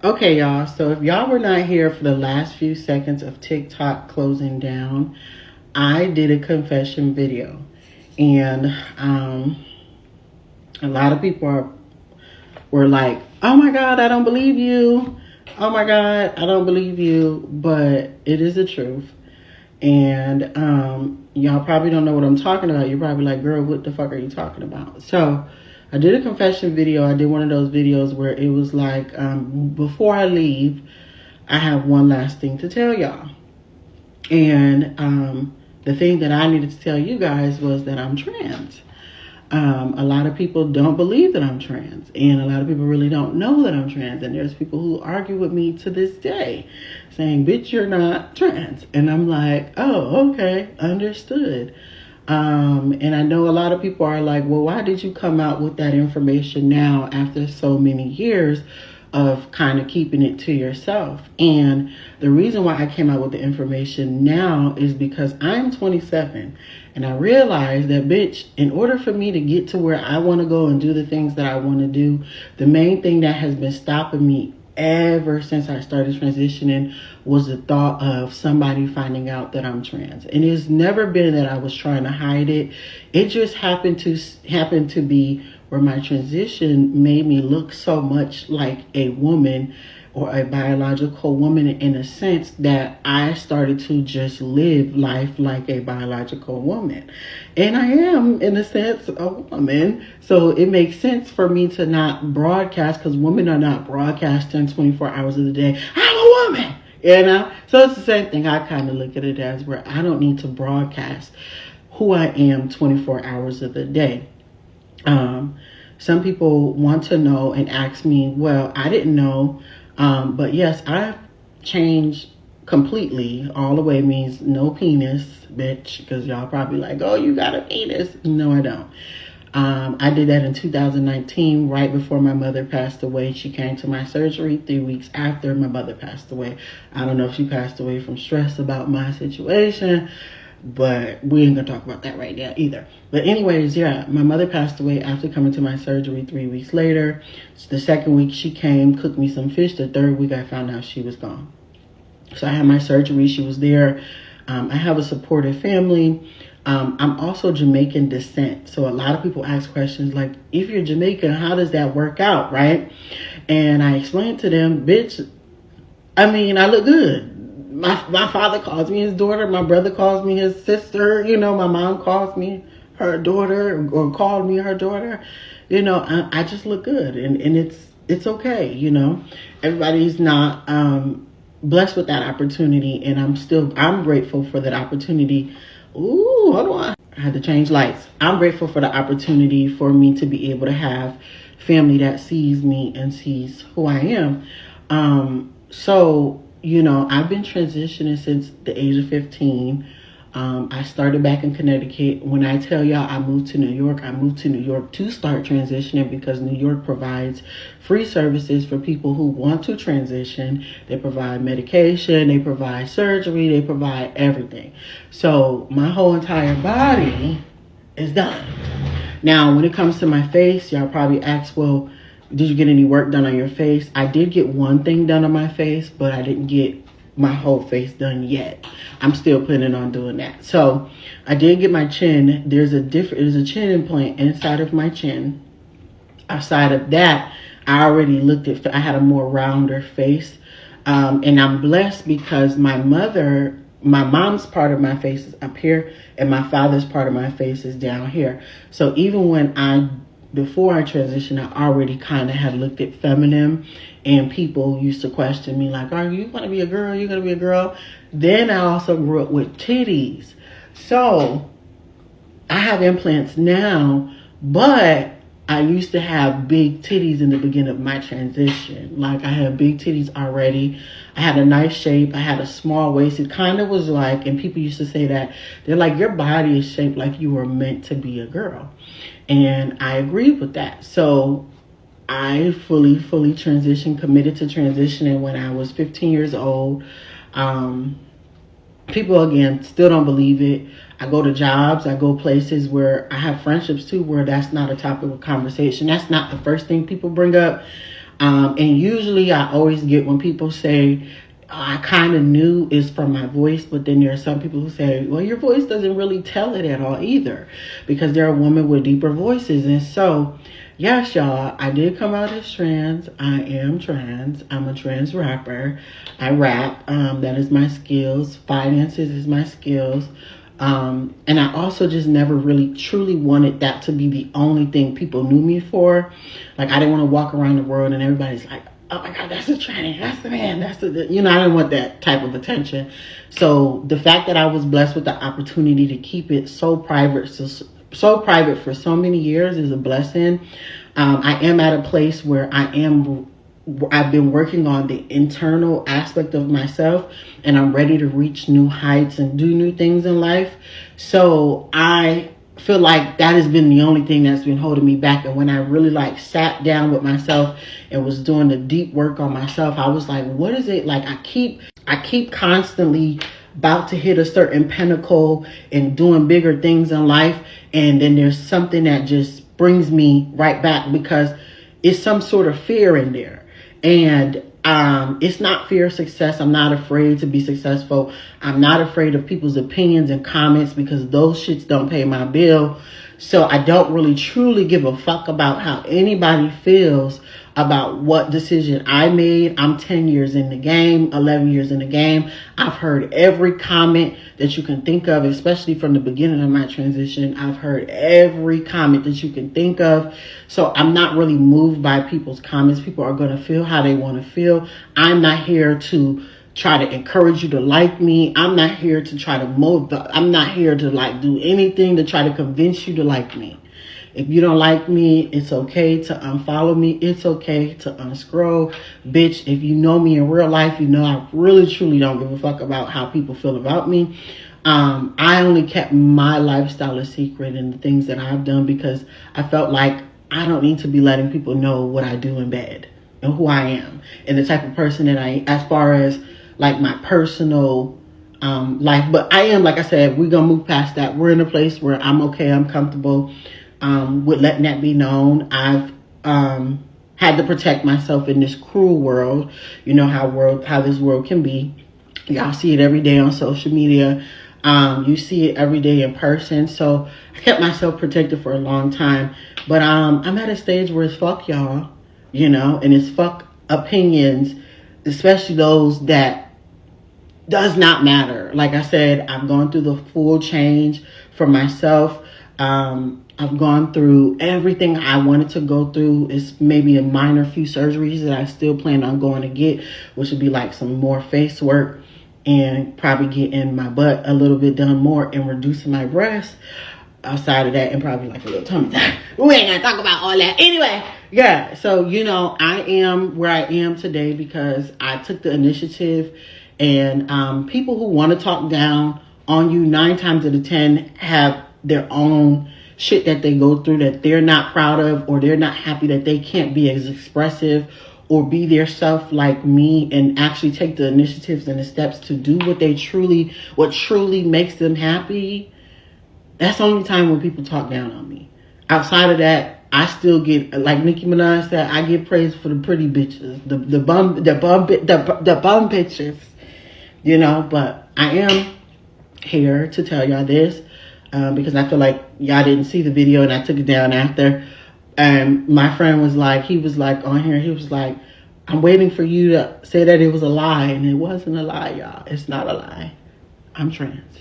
Okay, y'all, so if y'all were not here for the last few seconds of TikTok closing down, I did a confession video. And a lot of people were like, oh my God, I don't believe you. Oh my God, I don't believe you. But it is the truth. And y'all probably don't know what I'm talking about. You're probably like, girl, what the fuck are you talking about? So I did a confession video. I did one of those videos where it was like, before I leave, I have one last thing to tell y'all. And the thing that I needed to tell you guys was that I'm trans. A lot of people don't believe that I'm trans, and a lot of people really don't know that I'm trans. And there's people who argue with me to this day saying, bitch, you're not trans. And I'm like, oh, okay, understood. And I know a lot of people are like, well, why did you come out with that information now after so many years of kind of keeping it to yourself? And the reason why I came out with the information now is because I'm 27 and I realized that, bitch, in order for me to get to where I want to go and do the things that I want to do, the main thing that has been stopping me ever since I started transitioning was the thought of somebody finding out that I'm trans. And it's never been that I was trying to hide it. It just happened to be where my transition made me look so much like a woman or a biological woman, in a sense that I started to just live life like a biological woman. And I am, in a sense, a woman. So it makes sense for me to not broadcast, because women are not broadcasting 24 hours of the day, I'm a woman, you know? So it's the same thing. I kind of look at it as where I don't need to broadcast who I am 24 hours of the day. Some people want to know and ask me, well, I didn't know. But yes, I've changed completely. All the way means no penis, bitch, because y'all probably like, oh, you got a penis. No, I don't. I did that in 2019, right before my mother passed away. She came to my surgery 3 weeks after my mother passed away. I don't know if she passed away from stress about my situation, but we ain't gonna talk about that right now either. But anyways, yeah, my mother passed away after coming to my surgery 3 weeks later. So the second week she came, cooked me some fish. The third week I found out she was gone. So I had my surgery. She was there. I have a supportive family. I'm also Jamaican descent. So a lot of people ask questions like, if you're Jamaican, how does that work out, right? And I explained to them, bitch, I mean, I look good. My father calls me his daughter. My brother calls me his sister. You know, my mom calls me her daughter, or called me her daughter. You know, I just look good, and it's okay. You know, everybody's not blessed with that opportunity, and I'm grateful for that opportunity. Ooh, hold on. I had to change lights. I'm grateful for the opportunity for me to be able to have family that sees me and sees who I am. So, you know, I've been transitioning since the age of 15. I started back in Connecticut. When I tell y'all I moved to New York to start transitioning, because New York provides free services for people who want to transition. They provide medication, they provide surgery, they provide everything. So my whole entire body is done. Now, when it comes to my face, y'all probably ask, well, did you get any work done on your face? I did get one thing done on my face, but I didn't get my whole face done yet. I'm still planning on doing that. So I did get my chin. There's a chin implant inside of my chin. Outside of that, I already looked at, I had a more rounder face. And I'm blessed because my mom's part of my face is up here, and my father's part of my face is down here. So even before I transitioned, I already kind of had looked at feminine, and people used to question me like, are you going to be a girl? You're going to be a girl? Then I also grew up with titties. So I have implants now, but I used to have big titties in the beginning of my transition. Like, I had big titties already. I had a nice shape. I had a small waist. It kind of was like, and people used to say that, they're like, your body is shaped like you were meant to be a girl. And I agreed with that. So I fully transitioned, committed to transitioning when I was 15 years old. People, again, still don't believe it. I go to jobs, I go places where I have friendships too, where that's not a topic of conversation. That's not the first thing people bring up. And usually I always get when people say, I kind of knew is from my voice, but then there are some people who say, well, your voice doesn't really tell it at all either, because there are women with deeper voices. And so, yes, y'all, I did come out as trans. I am trans. I'm a trans rapper. I rap. That is my skills. Finances is my skills. And I also just never really truly wanted that to be the only thing people knew me for. Like, I didn't want to walk around the world and everybody's like, oh my God, that's a tranny, that's the man, that's the, you know, I didn't want that type of attention. So the fact that I was blessed with the opportunity to keep it so private, so private for so many years is a blessing. I am at a place where I've been working on the internal aspect of myself, and I'm ready to reach new heights and do new things in life. So I feel like that has been the only thing that's been holding me back. And when I really like sat down with myself and was doing the deep work on myself, I was like, what is it? Like, I keep constantly about to hit a certain pinnacle and doing bigger things in life. And then there's something that just brings me right back, because it's some sort of fear in there. And it's not fear of success. I'm not afraid to be successful. I'm not afraid of people's opinions and comments, because those shits don't pay my bill. So I don't really truly give a fuck about how anybody feels about what decision I made. I'm 10 years in the game, 11 years in the game. I've heard every comment that you can think of, especially from the beginning of my transition. I've heard every comment that you can think of. So I'm not really moved by people's comments. People are going to feel how they want to feel. I'm not here to try to encourage you to like me. I'm not here to try to I'm not here to like do anything to try to convince you to like me. If you don't like me, it's okay to unfollow me. It's okay to unscroll. Bitch, if you know me in real life, you know I really truly don't give a fuck about how people feel about me. I only kept my lifestyle a secret and the things that I've done, because I felt like I don't need to be letting people know what I do in bed and who I am and the type of person that I am, as far as like my personal life. But I am, like I said, we're gonna move past that. We're in a place where I'm okay, I'm comfortable with letting that be known. I've had to protect myself in this cruel world. You know how this world can be. Y'all see it every day on social media. You see it every day in person. So I kept myself protected for a long time. But I'm at a stage where it's fuck y'all, you know, and it's fuck opinions, especially those that does not matter. Like I said, I've gone through the full change for myself. I've gone through everything I wanted to go through. It's maybe a minor few surgeries that I still plan on going to get, which would be like some more face work and probably getting my butt a little bit done more and reducing my breasts. Outside of that, and probably like a little tummy time. We ain't gonna talk about all that. Anyway, yeah, so, you know, I am where I am today because I took the initiative. And people who want to talk down on you 9 times out of 10 have their own shit that they go through that they're not proud of, or they're not happy that they can't be as expressive or be their self like me and actually take the initiatives and the steps to do what truly makes them happy. That's the only time when people talk down on me. Outside of that, I still get, like Nicki Minaj said, I get praise for the pretty bitches, the bum bitches, you know. But I am here to tell y'all this because I feel like y'all didn't see the video and I took it down after. And my friend was like, on here, he was like, I'm waiting for you to say that it was a lie, and it wasn't a lie, y'all. It's not a lie. I'm trans.